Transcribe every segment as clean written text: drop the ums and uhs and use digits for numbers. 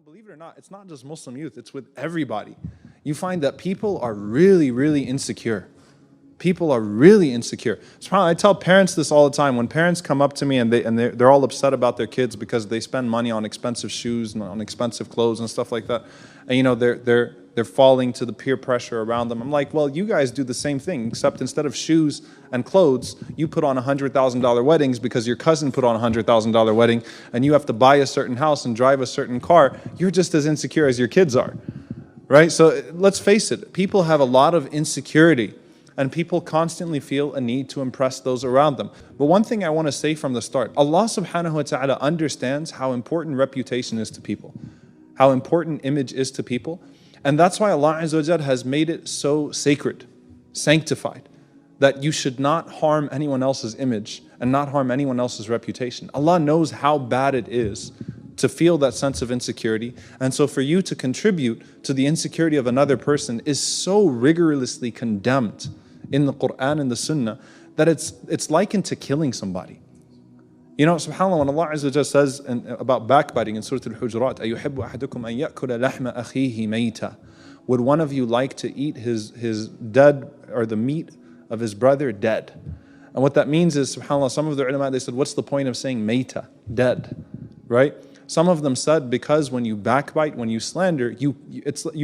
believe it or not, it's not just Muslim youth, it's with everybody. You find that people are really, really insecure. People are really insecure. I tell parents this all the time. When parents come up to me and they're all upset about their kids because they spend money on expensive shoes and on expensive clothes and stuff like that, and they're falling to the peer pressure around them. I'm like, well, you guys do the same thing, except instead of shoes and clothes, you put on $100,000 weddings because your cousin put on a $100,000 wedding, and you have to buy a certain house and drive a certain car. You're just as insecure as your kids are, right? So let's face it, people have a lot of insecurity, and people constantly feel a need to impress those around them. But one thing I want to say from the start, Allah subhanahu wa ta'ala understands how important reputation is to people, how important image is to people. And that's why Allah Azza wa Jal has made it so sacred, sanctified, that you should not harm anyone else's image and not harm anyone else's reputation. Allah knows how bad it is to feel that sense of insecurity. And so for you to contribute to the insecurity of another person is so rigorously condemned in the Quran and the Sunnah that it's likened to killing somebody. You know, subhanAllah, when Allah Azza wa Jalla says about backbiting in Surah Al-Hujurat, أَيُحِبُّ أَحَدُكُمْ أَن يَأْكُلَ لَحْمَ أَخِيهِ مَيْتًا. Would one of you like to eat his dead, or the meat of his brother dead? And what that means is, subhanAllah, some of the ulama, they said, what's the point of saying mayta, dead, right? Some of them said, because when you backbite, when you slander, you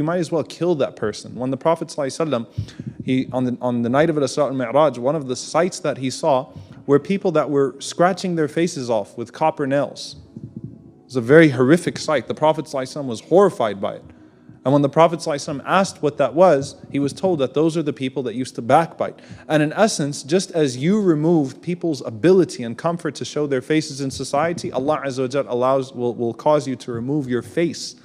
might as well kill that person. When the Prophet ﷺ, on the night of Al-Isra al-Mi'raj, one of the sights that he saw were people that were scratching their faces off with copper nails. It was a very horrific sight. The Prophet ﷺ was horrified by it. And when the Prophet ﷺ asked what that was, he was told that those are the people that used to backbite. And in essence, just as you removed people's ability and comfort to show their faces in society, Allah Azza wa Jal will cause you to remove your face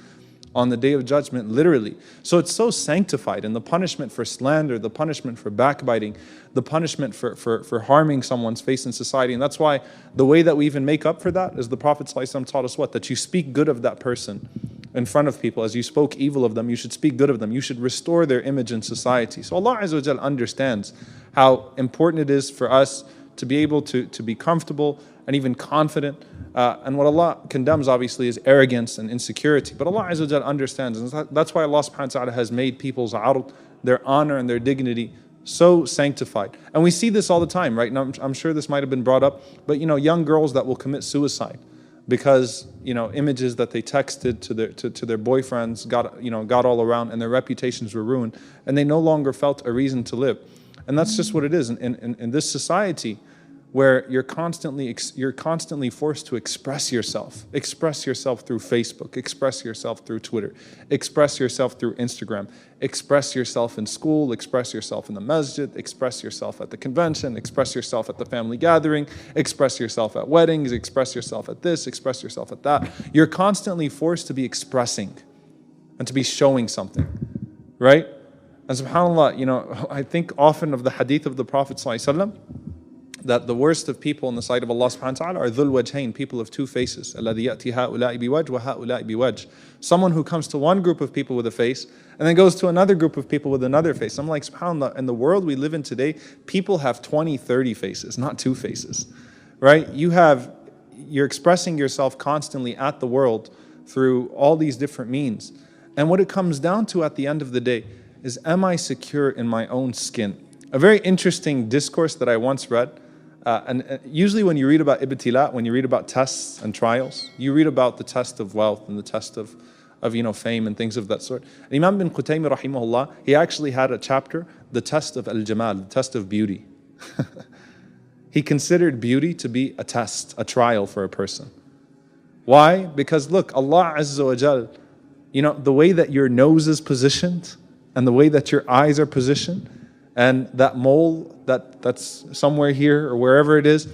on the Day of Judgment, literally. So it's so sanctified, and the punishment for slander, the punishment for backbiting, the punishment for harming someone's face in society. And that's why the way that we even make up for that is the Prophet ﷺ taught us what? That you speak good of that person in front of people. As you spoke evil of them, you should speak good of them. You should restore their image in society. So Allah Azza wa Jal understands how important it is for us to be able to be comfortable and even confident. And what Allah condemns, obviously, is arrogance and insecurity. But Allah Azza wa Jal understands. And that's why Allah subhanahu wa ta'ala has made people's ard, their honor and their dignity, so sanctified. And we see this all the time, right? Now, I'm sure this might have been brought up, but young girls that will commit suicide because images that they texted to their boyfriends got all around, and their reputations were ruined, and they no longer felt a reason to live. And that's just what it is in this society, where you're constantly forced to express yourself through Facebook, express yourself through Twitter, express yourself through Instagram, express yourself in school, express yourself in the masjid, express yourself at the convention, express yourself at the family gathering, express yourself at weddings, express yourself at this, express yourself at that. You're constantly forced to be expressing and to be showing something, right? And subhanAllah, I think often of the hadith of the Prophet ﷺ, that the worst of people in the sight of Allah subhanahu wa ta'ala are dhul wajhain, people of two faces. الَّذِي يَأْتِي هَؤُلَاءِ بِوَجْهِ وَهَؤُلَاءِ بِوَجْهِ. Someone who comes to one group of people with a face and then goes to another group of people with another face. I'm like, subhanAllah, in the world we live in today, people have 20, 30 faces, not two faces, right? You're expressing yourself constantly at the world through all these different means. And what it comes down to at the end of the day is, am I secure in my own skin? A very interesting discourse that I once read, and usually when you read about ibtila, when you read about tests and trials, you read about the test of wealth and the test of fame and things of that sort. And Imam bin Qutaymah rahimahullah, he actually had a chapter, the test of al-jamal, the test of beauty. He considered beauty to be a test, a trial for a person. Why? Because look, Allah Azza wa Jal, the way that your nose is positioned and the way that your eyes are positioned, and that mole that's somewhere here or wherever it is,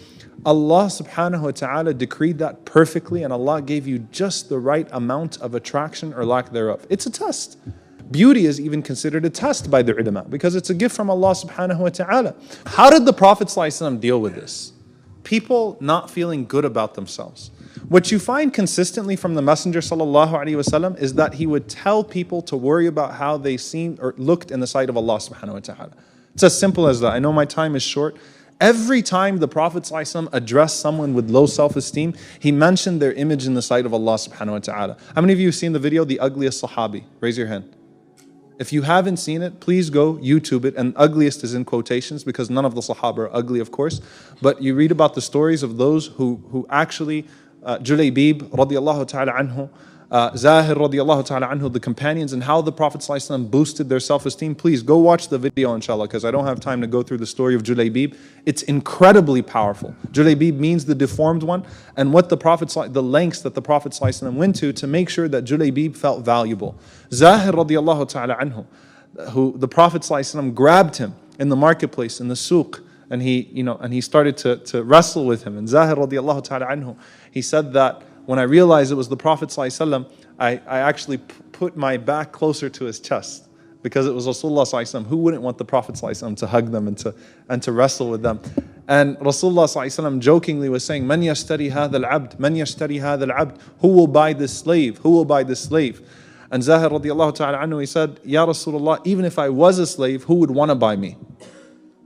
Allah subhanahu wa ta'ala decreed that perfectly, and Allah gave you just the right amount of attraction or lack thereof. It's a test. Beauty is even considered a test by the ulama because it's a gift from Allah subhanahu wa ta'ala. How did the Prophet ﷺ deal with this? People not feeling good about themselves. What you find consistently from the Messenger sallallahu alaihi wasallam is that he would tell people to worry about how they seemed or looked in the sight of Allah subhanahu wa ta'ala. It's as simple as that. I know my time is short. Every time the Prophet ﷺ addressed someone with low self-esteem, he mentioned their image in the sight of Allah subhanahu wa ta'ala. How many of you have seen the video, The Ugliest Sahabi? Raise your hand. If you haven't seen it, please go YouTube it. And ugliest is in quotations because none of the Sahaba are ugly, of course. But you read about the stories of those who actually, Julaybib radiallahu ta'ala anhu, Zahir radiallahu ta'ala anhu, the companions, and how the Prophet ﷺ boosted their self-esteem. Please go watch the video, inshallah, because I don't have time to go through the story of Julaybib. It's incredibly powerful. Julaybib means the deformed one, and what the Prophet, the lengths that the Prophet ﷺ went to make sure that Julaybib felt valuable. Zahir radiallahu ta'ala anhu, who the Prophet ﷺ grabbed him in the marketplace, in the suq, and he started to wrestle with him. And Zahir radiallahu ta'ala anhu, he said that when I realized it was the Prophet ﷺ, I actually put my back closer to his chest because it was Rasulullah ﷺ. Who wouldn't want the Prophet ﷺ to hug them and to wrestle with them? And Rasulullah ﷺ jokingly was saying, "Man yashtari hadha al-abd? Man yashtari hadha al-abd? Who will buy this slave? Who will buy this slave?" And Zahir radiallahu ta'ala anhu, he said, "Ya Rasulullah, even if I was a slave, who would want to buy me?"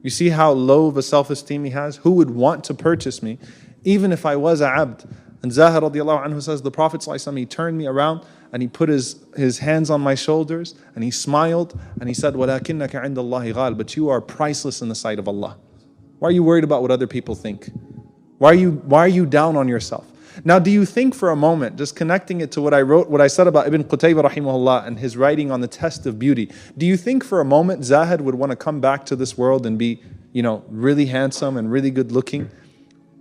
You see how low of a self-esteem he has? Who would want to purchase me, even if I was a abd? And Zahir radiallahu anhu says, the Prophet ﷺ, he turned me around and he put his hands on my shoulders and he smiled and he said, وَلَكِنَّكَ عِنْدَ اللَّهِ غَالٍ, but you are priceless in the sight of Allah. Why are you worried about what other people think? Why are you down on yourself? Now, do you think for a moment, just connecting it to what I said about Ibn Qutaybah rahimahullah and his writing on the test of beauty, do you think for a moment Zahid would want to come back to this world and be, really handsome and really good looking?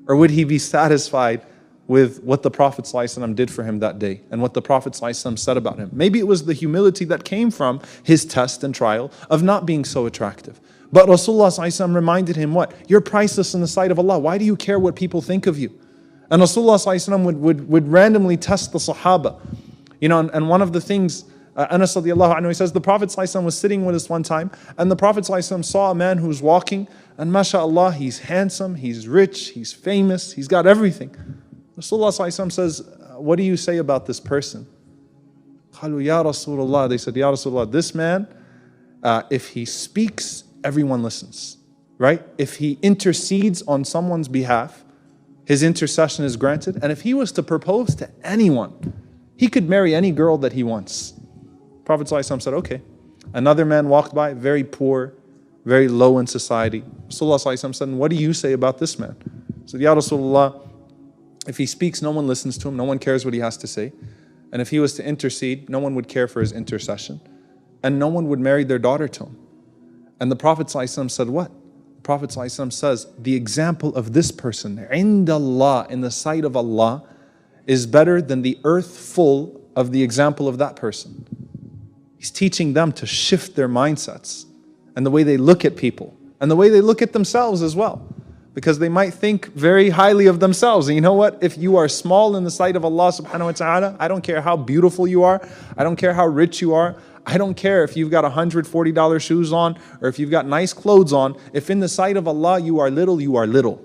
Or would he be satisfied with what the Prophet ﷺ did for him that day and what the Prophet ﷺ said about him? Maybe it was the humility that came from his test and trial of not being so attractive. But Rasulullah ﷺ reminded him what? You're priceless in the sight of Allah. Why do you care what people think of you? And Rasulullah ﷺ would randomly test the Sahaba. And one of the things, Anas radiallahu anhu, he says, the Prophet ﷺ was sitting with us one time, and the Prophet ﷺ saw a man who was walking, and mashallah, he's handsome, he's rich, he's famous, he's got everything. Rasulullah ﷺ says, what do you say about this person? قالوا يا رسول الله. They said, Ya Rasulullah, this man, if he speaks, everyone listens. Right? If he intercedes on someone's behalf, his intercession is granted. And if he was to propose to anyone, he could marry any girl that he wants. Prophet ﷺ said, okay. Another man walked by, very poor, very low in society. Rasulullah ﷺ said, what do you say about this man? He said, Ya Rasulullah, if he speaks, no one listens to him, no one cares what he has to say. And if he was to intercede, no one would care for his intercession. And no one would marry their daughter to him. And the Prophet ﷺ said what? The Prophet ﷺ says, the example of this person, عند Allah, in the sight of Allah, is better than the earth full of the example of that person. He's teaching them to shift their mindsets and the way they look at people and the way they look at themselves as well. Because they might think very highly of themselves. And you know what? If you are small in the sight of Allah subhanahu wa ta'ala, I don't care how beautiful you are. I don't care how rich you are. I don't care if you've got $140 shoes on or if you've got nice clothes on. If in the sight of Allah you are little, you are little.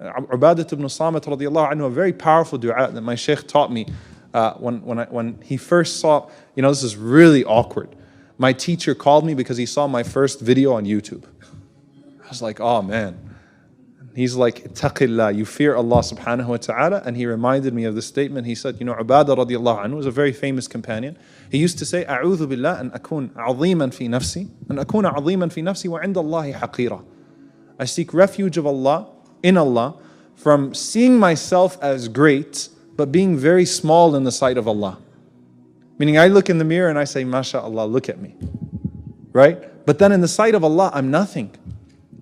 Ubadat ibn Samit radiallahu anhu, a very powerful dua that my shaykh taught me when he first saw, this is really awkward. My teacher called me because he saw my first video on YouTube. I was like, oh man. He's like, ittaqillah, you fear Allah subhanahu wa ta'ala. And he reminded me of this statement. He said, Ubadah radiallahu anhu was a very famous companion. He used to say, A'udhu billah an akun aziman fi nafsi, an akuna aziman fi nafsi wa inda Allahi haqira. I seek refuge of Allah, in Allah, from seeing myself as great, but being very small in the sight of Allah. Meaning I look in the mirror and I say, MashaAllah, look at me. Right? But then in the sight of Allah, I'm nothing.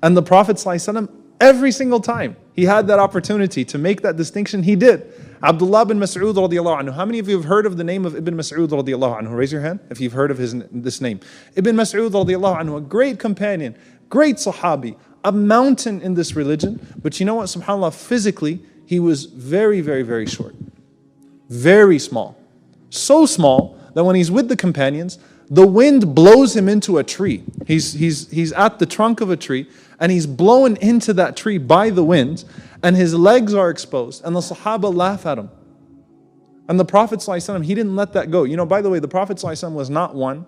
And the Prophet ﷺ, every single time he had that opportunity to make that distinction, he did. Abdullah bin Masud radiallahu anhu. How many of you have heard of the name of Ibn Masud radiallahu anhu? Raise your hand if you've heard of this name. Ibn Masud radiallahu anhu, a great companion, great sahabi, a mountain in this religion. But you know what? SubhanAllah, physically, he was very, very, very short. Very small. So small that when he's with the companions, the wind blows him into a tree. He's at the trunk of a tree and he's blown into that tree by the wind and his legs are exposed and the Sahaba laugh at him. And the Prophet ﷺ, he didn't let that go. By the way, the Prophet ﷺ was not one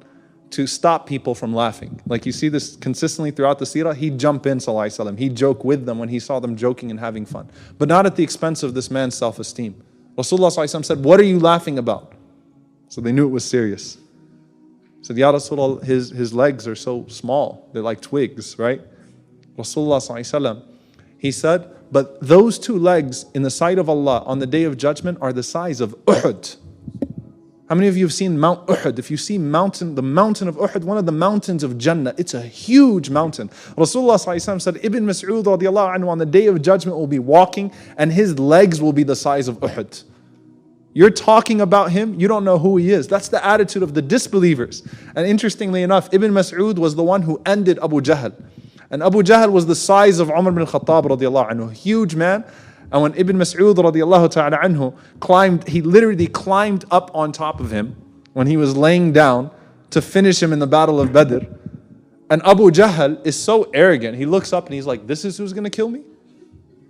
to stop people from laughing. Like you see this consistently throughout the seerah, he'd jump in, sallallahu alaihi wasallam. He'd joke with them when he saw them joking and having fun. But not at the expense of this man's self-esteem. Rasulullah sallallahu alaihi wasallam said, what are you laughing about? So they knew it was serious. He said, Ya Rasulullah, his legs are so small. They're like twigs, right? Rasulullah sallallahu alaihi wasallam, he said, but those two legs in the sight of Allah on the day of judgment are the size of Uhud. How many of you have seen Mount Uhud? If you see the mountain of Uhud, one of the mountains of Jannah, it's a huge mountain. Rasulullah said, Ibn Masud radiallahu anhu on the day of judgment will be walking and his legs will be the size of Uhud. You're talking about him, you don't know who he is. That's the attitude of the disbelievers. And interestingly enough, Ibn Masud was the one who ended Abu Jahl. And Abu Jahl was the size of Umar bin Khattab radiallahu anhu, a huge man. And when Ibn Mas'ud radiallahu ta'ala anhu climbed, he literally climbed up on top of him when he was laying down to finish him in the battle of Badr. And Abu Jahl is so arrogant. He looks up and he's like, this is who's going to kill me?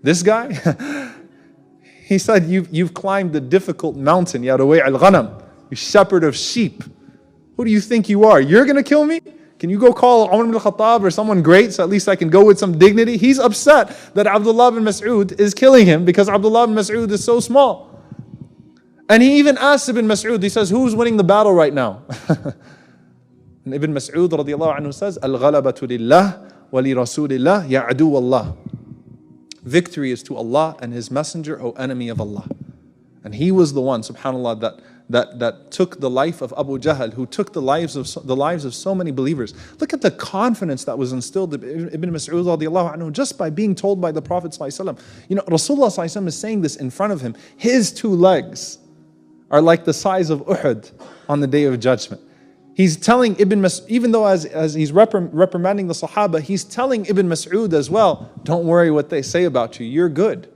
This guy? He said, you've climbed the difficult mountain, Ya Ruwai' al-Ghanam, you shepherd of sheep. Who do you think you are? You're going to kill me? Can you go call Umar bin Khattab or someone great so at least I can go with some dignity? He's upset that Abdullah bin Mas'ud is killing him because Abdullah bin Mas'ud is so small. And he even asks Ibn Mas'ud, he says, who's winning the battle right now? And Ibn Mas'ud radiallahu anhu says, Al-ghalabatu lillah wa li rasulillah ya adu Allah. Victory is to Allah and His Messenger, O enemy of Allah. And he was the one, subhanAllah, that took the life of Abu Jahl, who took the lives of so many believers. Look at the confidence that was instilled in Ibn Mas'ud radiallahu anhu just by being told by the Prophet sallallahu alaihi wasallam. You know, Rasulullah sallallahu alaihi wasallam is saying this in front of him. His two legs are like the size of Uhud on the day of judgment. He's telling Ibn Mas'ud, even though as he's reprimanding the Sahaba, he's telling Ibn Mas'ud as well, don't worry what they say about you. You're good.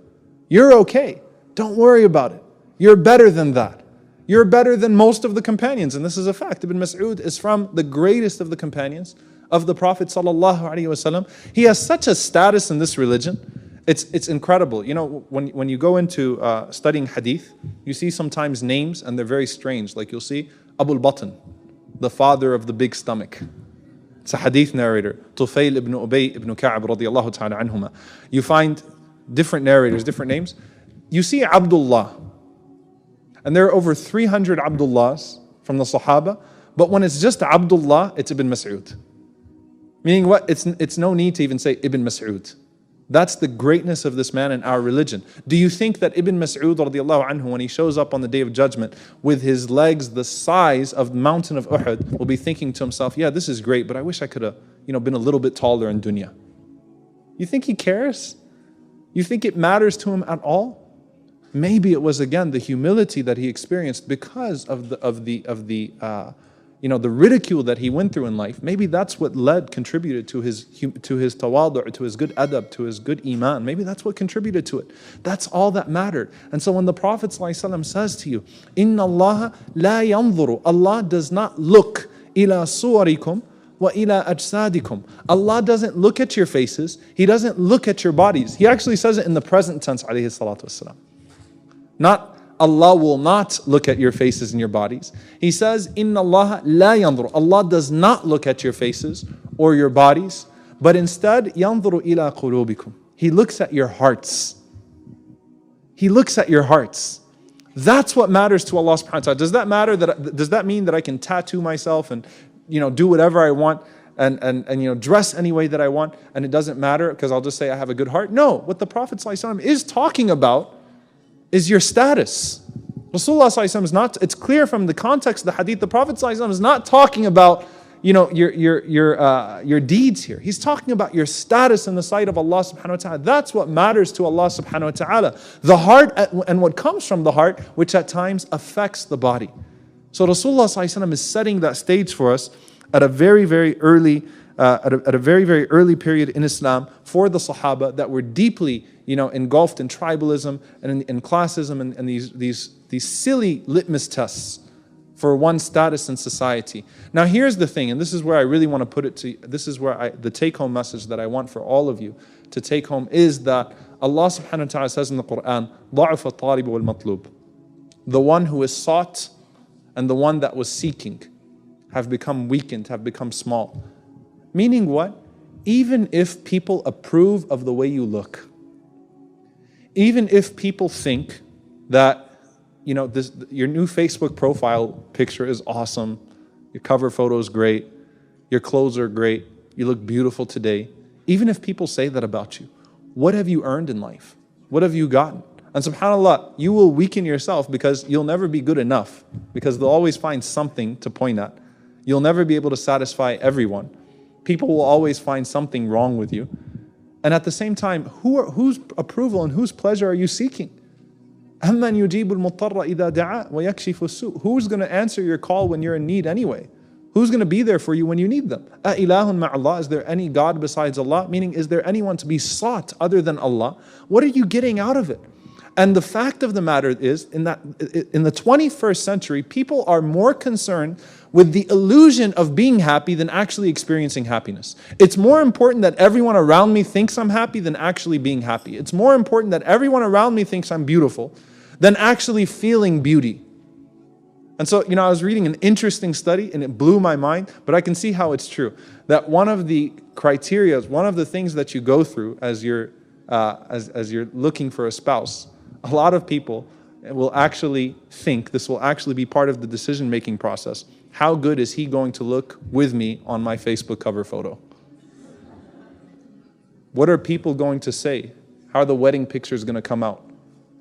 You're okay. Don't worry about it. You're better than that. You're better than most of the companions. And this is a fact. Ibn Mas'ud is from the greatest of the companions of the Prophet sallallahu alaihi wasallam. He has such a status in this religion. It's incredible. You know, when you go into studying hadith, you see sometimes names and they're very strange. Like you'll see Abu al-Batn, the father of the big stomach. It's a hadith narrator. Tufail ibn Ubay ibn Ka'ab radiyallahu ta'ala anhuma. You find different narrators, different names. You see Abdullah. And there are over 300 Abdullahs from the Sahaba. But when it's just Abdullah, it's Ibn Mas'ud. Meaning what? It's no need to even say Ibn Mas'ud. That's the greatness of this man in our religion. Do you think that Ibn Mas'ud radiallahu anhu, when he shows up on the Day of Judgment with his legs the size of the mountain of Uhud, will be thinking to himself, yeah, this is great, but I wish I could have been a little bit taller in dunya? You think he cares? You think it matters to him at all? Maybe it was again the humility that he experienced because of the ridicule that he went through in life. Maybe that's what contributed to his tawadu', to his good adab, to his good iman. Maybe that's what contributed to it. That's all that mattered. And so when the Prophet ﷺ says to you, Inna Allah la yanzuru, Allah does not look ila suwarikum wa ila ajsadikum. Allah doesn't look at your faces. He doesn't look at your bodies. He actually says it in the present tense, alayhi salatu wasalam. Not Allah will not look at your faces and your bodies. He says, Inna Allah la yanzuru. Allah does not look at your faces or your bodies, but instead, yanzuru ila qulubikum. He looks at your hearts. He looks at your hearts. That's what matters to Allah subhanahu wa ta'ala. Does that mean that I can tattoo myself and do whatever I want and dress any way that I want and it doesn't matter because I'll just say I have a good heart? No, what the Prophet ﷺ is talking about is your status. Rasulullah ﷺ is not, it's clear from the context of the hadith, the Prophet ﷺ is not talking about your deeds here. He's talking about your status in the sight of Allah subhanahu wa ta'ala. That's what matters to Allah subhanahu wa ta'ala. The heart and what comes from the heart, which at times affects the body. So Rasulullah ﷺ is setting that stage for us at a very, very early period in Islam for the Sahaba that were deeply engulfed in tribalism and in classism and these silly litmus tests for one's status in society. Now here's the thing, and this is where I really want to put it to you. This is where the take-home message that I want for all of you to take home is that Allah subhanahu wa ta'ala says in the Quran, ضَعُفَ الطَّالِبُ وَالْمَطْلُوبُ. The one who is sought and the one that was seeking. have become weakened, have become small. Meaning what? Even if people approve of the way you look, even if people think that, your new Facebook profile picture is awesome, your cover photo is great, your clothes are great, you look beautiful today, even if people say that about you, what have you earned in life? What have you gotten? And subhanAllah, you will weaken yourself because you'll never be good enough, because they'll always find something to point at. You'll never be able to satisfy everyone. People will always find something wrong with you. And at the same time, whose approval and whose pleasure are you seeking? أَمَّنْ يُجِيبُ الْمُضْطَرَّ إِذَا دَعَاهُ وَيَكْشِفُ السُّوءَ. Who's going to answer your call when you're in need anyway? Who's going to be there for you when you need them? أَإِلَهٌ مَعَ اللَّهِ. Is there any God besides Allah? Meaning, is there anyone to be sought other than Allah? What are you getting out of it? And the fact of the matter is, in the 21st century, people are more concerned with the illusion of being happy than actually experiencing happiness. It's more important that everyone around me thinks I'm happy than actually being happy. It's more important that everyone around me thinks I'm beautiful than actually feeling beauty. And so, I was reading an interesting study and it blew my mind, but I can see how it's true. That one of the criteria, one of the things that you go through as you're looking for a spouse, a lot of people will actually think this will actually be part of the decision-making process. How good is he going to look with me on my Facebook cover photo? What are people going to say? How are the wedding pictures going to come out?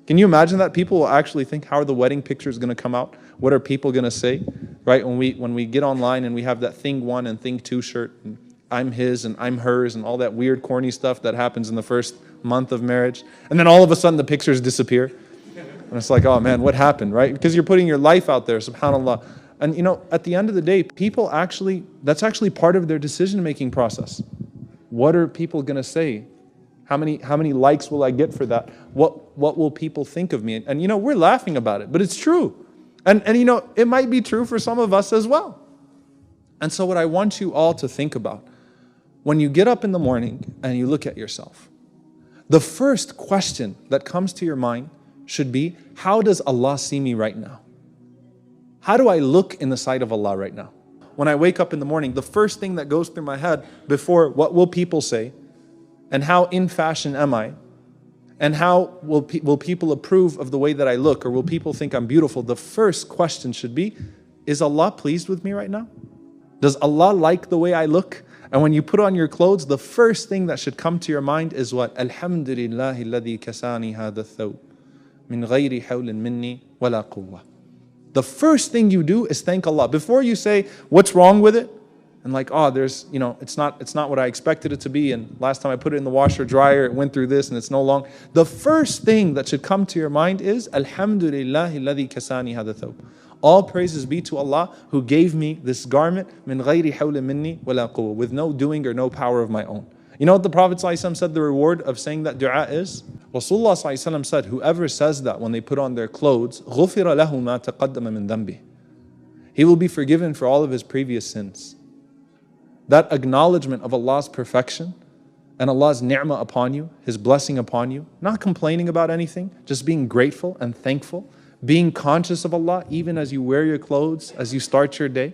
Can you imagine that? People will actually think, how are the wedding pictures going to come out? What are people going to say? Right? When we get online and we have that thing 1 and thing 2 shirt, and I'm his and I'm hers and all that weird corny stuff that happens in the first month of marriage. And then all of a sudden the pictures disappear. And it's like, oh man, what happened, right? Because you're putting your life out there, subhanAllah. And at the end of the day, people that's actually part of their decision-making process. What are people going to say? How many likes will I get for that? What will people think of me? And we're laughing about it, but it's true. And it might be true for some of us as well. And so what I want you all to think about, when you get up in the morning and you look at yourself, the first question that comes to your mind should be, how does Allah see me right now? How do I look in the sight of Allah right now? When I wake up in the morning, the first thing that goes through my head before what will people say, and how in fashion am I, and how will people approve of the way that I look, or will people think I'm beautiful? The first question should be, is Allah pleased with me right now? Does Allah like the way I look? And when you put on your clothes, the first thing that should come to your mind is what? Alhamdulillahi alladhi kasani hadha thawb min ghayri hawlin minni wala quwwah. The first thing you do is thank Allah. Before you say, what's wrong with it? And like, it's not what I expected it to be. And last time I put it in the washer dryer, it went through this and it's no long. The first thing that should come to your mind is, Alhamdulillahi alladhi kasani hadha thawb. All praises be to Allah who gave me this garment, min ghayri hawlin minni wala quwwah, with no doing or no power of my own. You know what the Prophet ﷺ said the reward of saying that dua is? Rasulullah ﷺ said, whoever says that when they put on their clothes, غُفِرَ لَهُ مَا تَقَدَّمَ مِن ذَنْبِهِ. He will be forgiven for all of his previous sins. That acknowledgement of Allah's perfection and Allah's ni'mah upon you, His blessing upon you, not complaining about anything, just being grateful and thankful, being conscious of Allah even as you wear your clothes, as you start your day,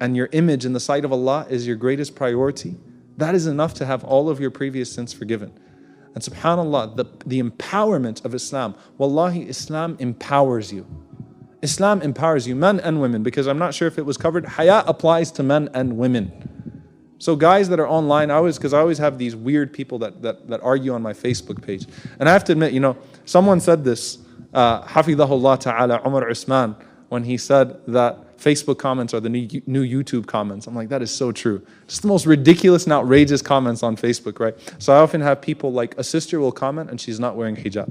and your image in the sight of Allah is your greatest priority. That is enough to have all of your previous sins forgiven. And subhanAllah, the empowerment of Islam, wallahi, Islam empowers you. Islam empowers you, men and women, because I'm not sure if it was covered. Haya applies to men and women. So guys that are online, because I always have these weird people that argue on my Facebook page. And I have to admit, someone said this, Hafidhahullah Ta'ala, Umar Usman, when he said that Facebook comments are the new YouTube comments. I'm like, that is so true. It's the most ridiculous and outrageous comments on Facebook, right? So I often have people like, a sister will comment and she's not wearing hijab.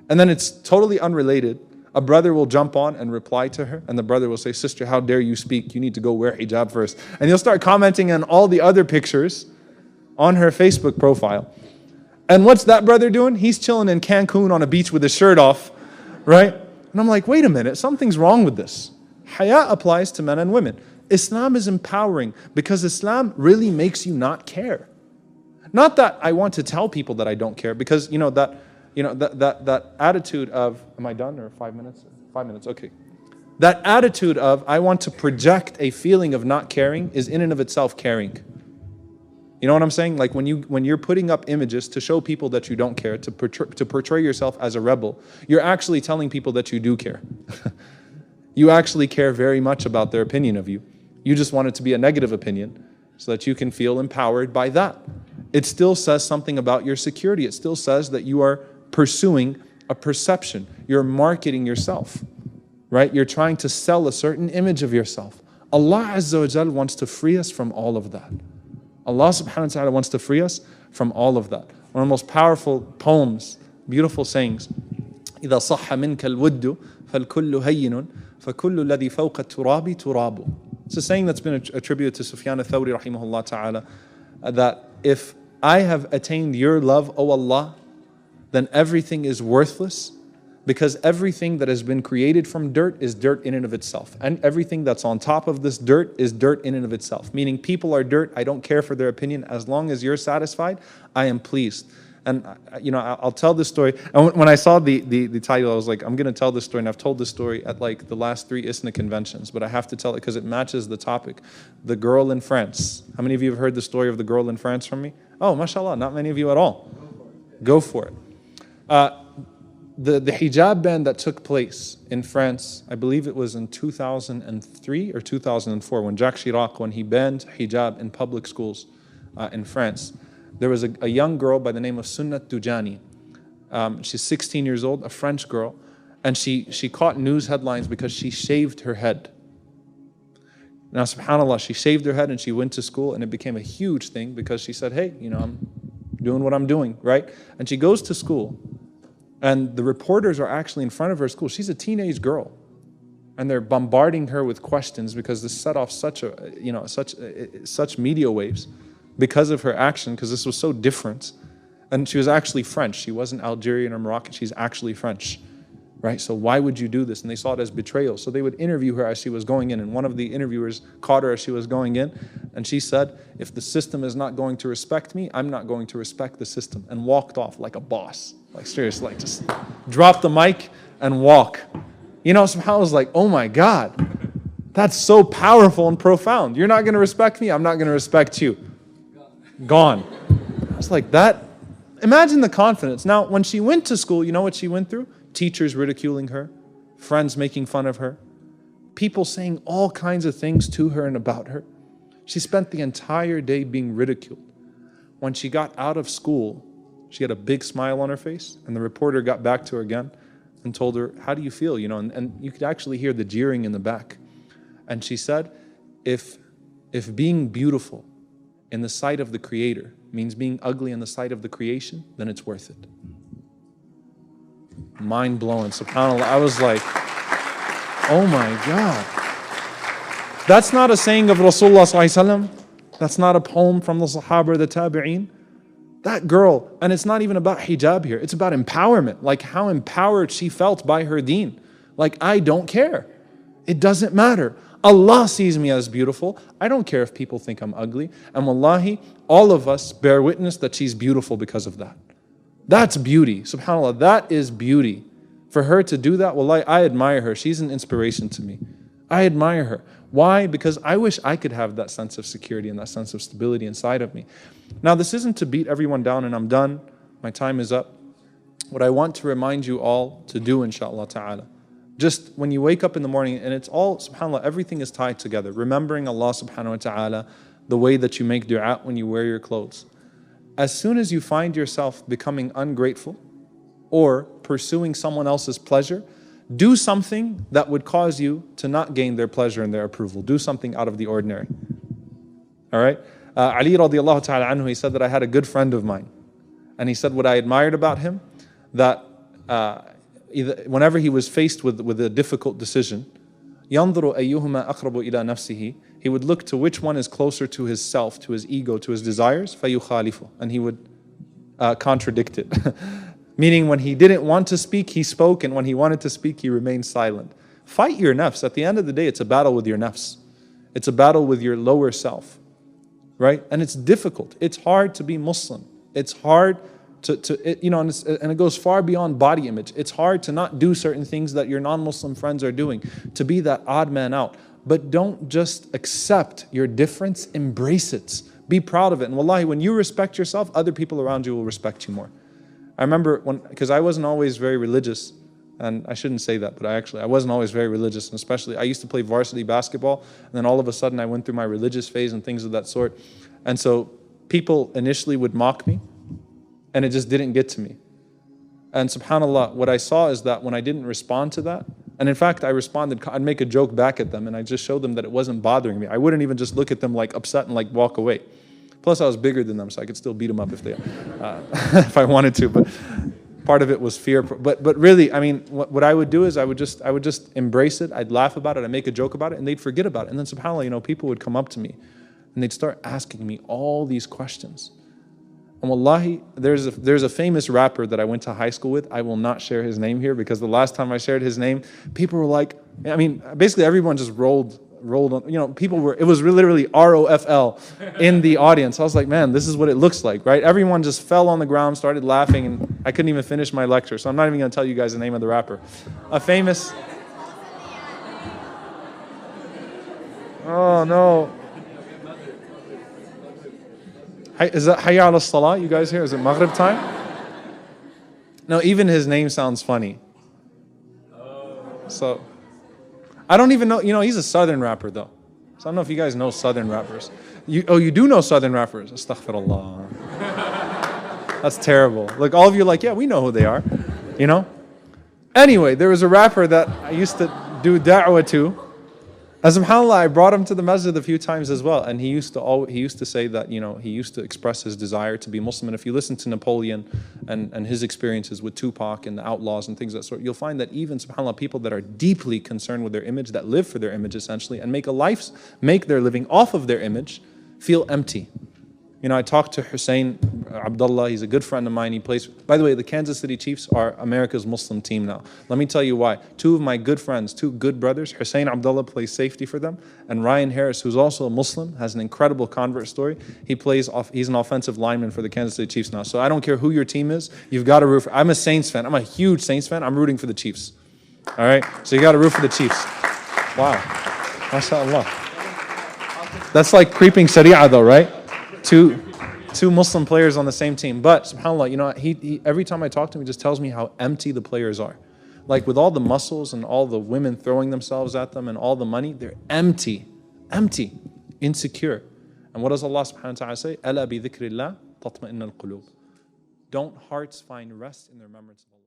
And then it's totally unrelated. A brother will jump on and reply to her, and the brother will say, sister, how dare you speak? You need to go wear hijab first. And he'll start commenting on all the other pictures on her Facebook profile. And what's that brother doing? He's chilling in Cancun on a beach with his shirt off, right? And I'm like, wait a minute, something's wrong with this. Haya applies to men and women. Islam is empowering because Islam really makes you not care. Not that I want to tell people that I don't care, because that attitude of, am I done or 5 minutes? 5 minutes, okay. That attitude of, I want to project a feeling of not caring is in and of itself caring. You know what I'm saying? Like when you're putting up images to show people that you don't care, to portray yourself as a rebel, you're actually telling people that you do care. You actually care very much about their opinion of you. You just want it to be a negative opinion so that you can feel empowered by that. It still says something about your security. It still says that you are pursuing a perception. You're marketing yourself, right? You're trying to sell a certain image of yourself. Allah Azza wa Jal wants to free us from all of that. Allah subhanahu wa ta'ala wants to free us from all of that. One of the most powerful poems, beautiful sayings. إذا صح منك الود فالكل هين فكل الذي فوق التراب تراب. It's a saying that's been attributed to Sufyan al-Thawri rahimahullah ta'ala, that if I have attained your love, O Allah, then everything is worthless, because everything that has been created from dirt is dirt in and of itself. And everything that's on top of this dirt is dirt in and of itself. Meaning people are dirt, I don't care for their opinion. As long as you're satisfied, I am pleased. And I'll tell this story. And when I saw the title, I was like, I'm going to tell this story. And I've told this story at like the last 3 ISNA conventions. But I have to tell it because it matches the topic. The girl in France. How many of you have heard the story of the girl in France from me? Oh, mashallah, not many of you at all. Go for it. The hijab ban that took place in France, I believe it was in 2003 or 2004, when Jacques Chirac, when he banned hijab in public schools in France. There was a young girl by the name of Sunnat Dujani. She's 16 years old, a French girl, and she caught news headlines because she shaved her head. Now, subhanAllah, she shaved her head and she went to school, and it became a huge thing because she said, hey, I'm doing what I'm doing, right? And she goes to school, and the reporters are actually in front of her school. She's a teenage girl, and they're bombarding her with questions because this set off such media waves because of her action, because this was so different. And she was actually French. She wasn't Algerian or Moroccan. She's actually French, right? So why would you do this? And they saw it as betrayal. So they would interview her as she was going in. And one of the interviewers caught her as she was going in. And she said, if the system is not going to respect me, I'm not going to respect the system. And walked off like a boss. Like seriously, like just drop the mic and walk. Subhanallah, I was like, oh my God, that's so powerful and profound. You're not going to respect me, I'm not going to respect you. Gone. I was like, that. Imagine the confidence. Now, when she went to school, you know what she went through? Teachers ridiculing her, friends making fun of her, people saying all kinds of things to her and about her. She spent the entire day being ridiculed. When she got out of school, she had a big smile on her face, and the reporter got back to her again and told her, how do you feel? And you could actually hear the jeering in the back. And she said, if being beautiful in the sight of the Creator means being ugly in the sight of the creation, then it's worth it. Mind blowing, subhanAllah. I was like, oh my God. That's not a saying of Rasulullah sallallahu alaihi wasallam. That's not a poem from the Sahaba or the Tabi'een. That girl, and it's not even about hijab here, it's about empowerment, like how empowered she felt by her deen. Like, I don't care. It doesn't matter. Allah sees me as beautiful. I don't care if people think I'm ugly. And wallahi, all of us bear witness that she's beautiful because of that. That's beauty. SubhanAllah, that is beauty. For her to do that, wallahi, I admire her. She's an inspiration to me. I admire her. Why? Because I wish I could have that sense of security and that sense of stability inside of me. Now, this isn't to beat everyone down and I'm done. My time is up. What I want to remind you all to do, inshaAllah ta'ala, just when you wake up in the morning, and it's all, subhanAllah, everything is tied together. Remembering Allah subhanahu wa ta'ala, the way that you make dua when you wear your clothes. As soon as you find yourself becoming ungrateful or pursuing someone else's pleasure, do something that would cause you to not gain their pleasure and their approval. Do something out of the ordinary. All right? Ali radiallahu ta'ala anhu, he said that I had a good friend of mine. And he said what I admired about him, that whenever he was faced with a difficult decision, يَنْظُرُ أَيُّهُمَا أَقْرَبُ إِلَى نَفْسِهِ, he would look to which one is closer to his self, to his ego, to his desires, فَيُخَالِفُ, and he would contradict it. Meaning when he didn't want to speak, he spoke, and when he wanted to speak, he remained silent. Fight your nafs. At the end of the day, it's a battle with your nafs. It's a battle with your lower self, right? And it's difficult. It's hard to be Muslim. It's hard And it goes far beyond body image. It's hard to not do certain things that your non-Muslim friends are doing, to be that odd man out. But don't just accept your difference, embrace it. Be proud of it. And wallahi, when you respect yourself, other people around you will respect you more. I remember because I wasn't always very religious, and I shouldn't say that, but I wasn't always very religious, and especially I used to play varsity basketball, and then all of a sudden I went through my religious phase and things of that sort. And so people initially would mock me, and it just didn't get to me. And subhanAllah, what I saw is that when I didn't respond to that, and in fact I responded, I'd make a joke back at them, and I just showed them that it wasn't bothering me. I wouldn't even just look at them like upset and like walk away. Plus I was bigger than them, so I could still beat them up if if I wanted to, but part of it was fear. But really, I mean, what I would do is I would just embrace it, I'd laugh about it, I'd make a joke about it, and they'd forget about it. And then subhanAllah, people would come up to me, and they'd start asking me all these questions. And wallahi, there's a famous rapper that I went to high school with. I will not share his name here because the last time I shared his name, people were like, I mean, basically everyone just rolled on, it was literally ROFL in the audience. I was like, man, this is what it looks like, right? Everyone just fell on the ground, started laughing, and I couldn't even finish my lecture. So I'm not even going to tell you guys the name of the rapper. A famous... Oh, no. Is that Hayya ala Salah? You guys here? Is it Maghrib time? No, even his name sounds funny. So, I don't even know, he's a southern rapper though. So I don't know if you guys know southern rappers. You do know southern rappers. Astaghfirullah. That's terrible. Like all of you are like, yeah, we know who they are. Anyway, there was a rapper that I used to do da'wah to. And subhanAllah, I brought him to the masjid a few times as well, and he used to say that he used to express his desire to be Muslim. And if you listen to Napoleon and his experiences with Tupac and the outlaws and things of that sort, you'll find that even subhanAllah, people that are deeply concerned with their image, that live for their image essentially, and make their living off of their image, feel empty. I talked to Hussein Abdullah. He's a good friend of mine. He plays. By the way, the Kansas City Chiefs are America's Muslim team now. Let me tell you why. Two of my good friends, two good brothers, Hussein Abdullah plays safety for them, and Ryan Harris, who's also a Muslim, has an incredible convert story. He's an offensive lineman for the Kansas City Chiefs now. So I don't care who your team is, you've got to root for. I'm a Saints fan. I'm a huge Saints fan. I'm rooting for the Chiefs. All right? So you got to root for the Chiefs. Wow. MashaAllah. That's like creeping Sharia though, right? Two Muslim players on the same team. But subhanAllah, he every time I talk to him, he just tells me how empty the players are. Like with all the muscles and all the women throwing themselves at them and all the money, they're empty, insecure. And what does Allah subhanahu wa ta'ala say? أَلَا بِذِكْرِ اللَّهِ تَطْمَئِنَّ الْقُلُوبِ. Don't hearts find rest in the remembrance of Allah?